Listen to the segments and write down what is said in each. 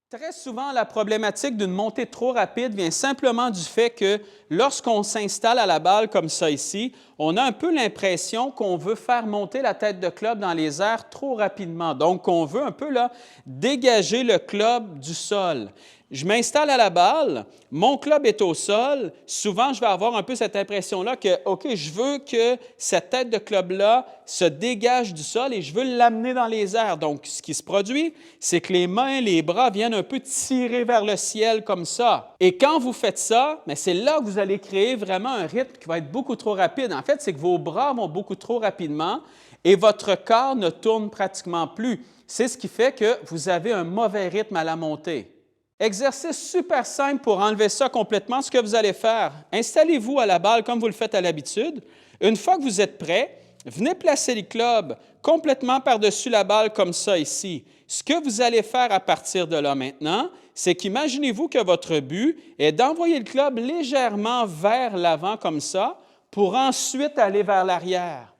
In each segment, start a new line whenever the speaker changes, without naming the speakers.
Très souvent, la problématique d'une montée trop rapide vient simplement du fait que lorsqu'on s'installe à la balle comme ça ici, on a un peu l'impression qu'on veut faire monter la tête de club dans les airs trop rapidement. Donc, on veut un peu là, dégager le club du sol. Je m'installe à la balle, mon club est au sol. Souvent, je vais avoir un peu cette impression-là que, OK, je veux que cette tête de club-là se dégage du sol et je veux l'amener dans les airs. Donc, ce qui se produit, c'est que les mains, les bras viennent un peu tirer vers le ciel comme ça. Et quand vous faites ça, c'est là que vous allez créer vraiment un rythme qui va être beaucoup trop rapide. En fait, c'est que vos bras vont beaucoup trop rapidement et votre corps ne tourne pratiquement plus. C'est ce qui fait que vous avez un mauvais rythme à la montée. Exercice super simple pour enlever ça complètement. Ce que vous allez faire, installez-vous à la balle comme vous le faites à l'habitude. Une fois que vous êtes prêt, venez placer le club complètement par-dessus la balle comme ça ici. Ce que vous allez faire à partir de là maintenant, c'est qu'imaginez-vous que votre but est d'envoyer le club légèrement vers l'avant comme ça pour ensuite aller vers l'arrière.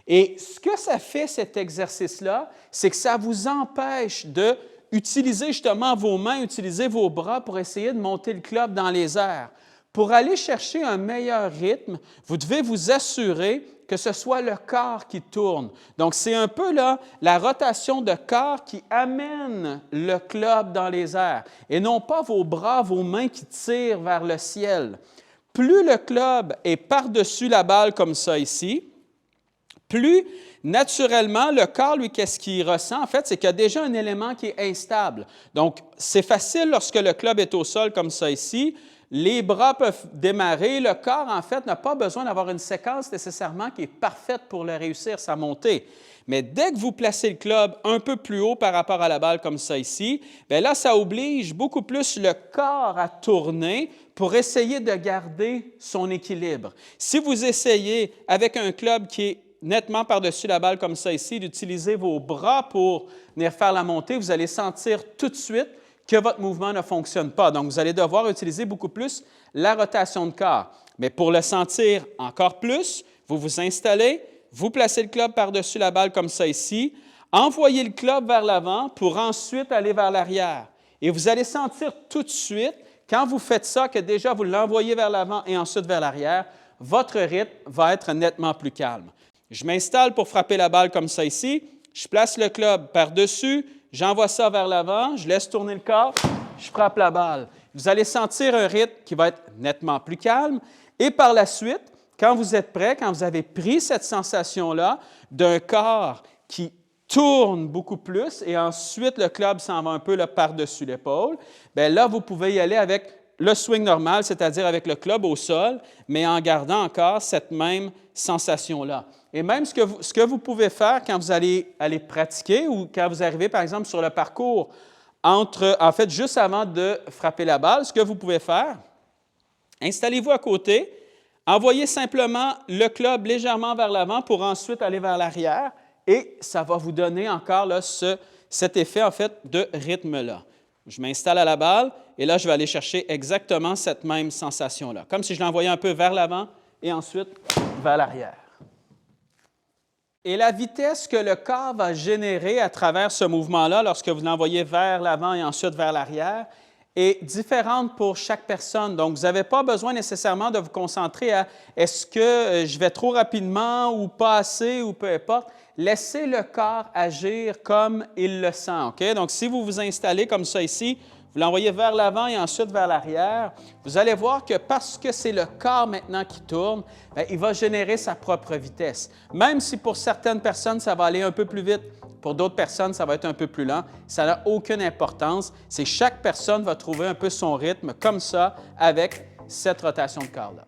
Et ce que ça fait, cet exercice-là, c'est que ça vous empêche de utilisez justement vos mains, utilisez vos bras pour essayer de monter le club dans les airs. Pour aller chercher un meilleur rythme, vous devez vous assurer que ce soit le corps qui tourne. Donc, c'est un peu là la rotation de corps qui amène le club dans les airs et non pas vos bras, vos mains qui tirent vers le ciel. Plus le club est par-dessus la balle comme ça ici, plus naturellement, le corps, lui, qu'est-ce qu'il ressent? En fait, c'est qu'il y a déjà un élément qui est instable. Donc, c'est facile lorsque le club est au sol comme ça ici. Les bras peuvent démarrer. Le corps, en fait, n'a pas besoin d'avoir une séquence nécessairement qui est parfaite pour le réussir, sa montée. Mais dès que vous placez le club un peu plus haut par rapport à la balle comme ça ici, bien là, ça oblige beaucoup plus le corps à tourner pour essayer de garder son équilibre. Si vous essayez avec un club qui est nettement par-dessus la balle comme ça ici, d'utiliser vos bras pour venir faire la montée, vous allez sentir tout de suite que votre mouvement ne fonctionne pas. Donc, vous allez devoir utiliser beaucoup plus la rotation de corps. Mais pour le sentir encore plus, vous vous installez, vous placez le club par-dessus la balle comme ça ici, envoyez le club vers l'avant pour ensuite aller vers l'arrière. Et vous allez sentir tout de suite, quand vous faites ça, que déjà vous l'envoyez vers l'avant et ensuite vers l'arrière, votre rythme va être nettement plus calme. Je m'installe pour frapper la balle comme ça ici. Je place le club par-dessus, j'envoie ça vers l'avant, je laisse tourner le corps, je frappe la balle. Vous allez sentir un rythme qui va être nettement plus calme. Et par la suite, quand vous êtes prêt, quand vous avez pris cette sensation-là d'un corps qui tourne beaucoup plus et ensuite le club s'en va un peu par-dessus l'épaule, bien là, vous pouvez y aller avec le swing normal, c'est-à-dire avec le club au sol, mais en gardant encore cette même sensation-là. Et même ce que vous pouvez faire quand vous allez pratiquer ou quand vous arrivez, par exemple, sur le parcours, en fait, juste avant de frapper la balle, ce que vous pouvez faire, installez-vous à côté, envoyez simplement le club légèrement vers l'avant pour ensuite aller vers l'arrière et ça va vous donner encore là, cet effet, en fait, de rythme-là. Je m'installe à la balle et là, je vais aller chercher exactement cette même sensation-là, comme si je l'envoyais un peu vers l'avant et ensuite vers l'arrière. Et la vitesse que le corps va générer à travers ce mouvement-là, lorsque vous l'envoyez vers l'avant et ensuite vers l'arrière, est différente pour chaque personne. Donc, vous n'avez pas besoin nécessairement de vous concentrer à est-ce que je vais trop rapidement ou pas assez ou peu importe. Laissez le corps agir comme il le sent. OK? Donc, si vous vous installez comme ça ici, vous l'envoyez vers l'avant et ensuite vers l'arrière, vous allez voir que parce que c'est le corps maintenant qui tourne, bien, il va générer sa propre vitesse. Même si pour certaines personnes, ça va aller un peu plus vite, pour d'autres personnes, ça va être un peu plus lent, ça n'a aucune importance. C'est chaque personne va trouver un peu son rythme comme ça avec cette rotation de corps-là.